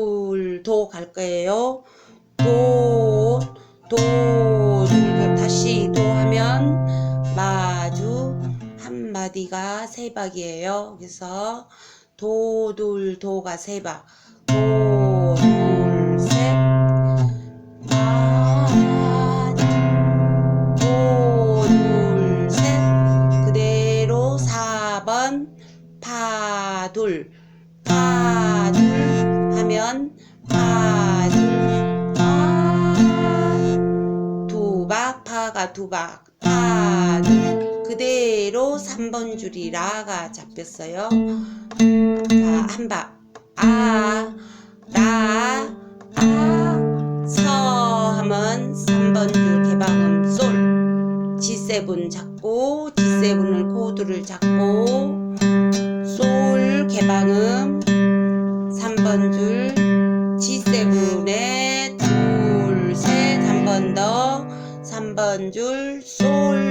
둘, 도 갈 거예요. 도, 둘, 다시 도 하면 마주 한 마디가 세 박이에요. 그래서 도, 둘, 도가 세 박. 도, 둘, 셋. 마주. 도, 둘, 셋. 그대로 4번 파둘. 파둘 하면 파둘. 두박, 파가 두박. 파둘. 그대로 3번 줄이 라가 잡혔어요. 자, 한 박. 아, 라, 아, 서 하면 3번 줄 개방음 솔. G7 잡고 D7을 코드를 잡고 솔 개방음 3번 줄 G7에 둘, 셋, 한 번 더 3번 줄 솔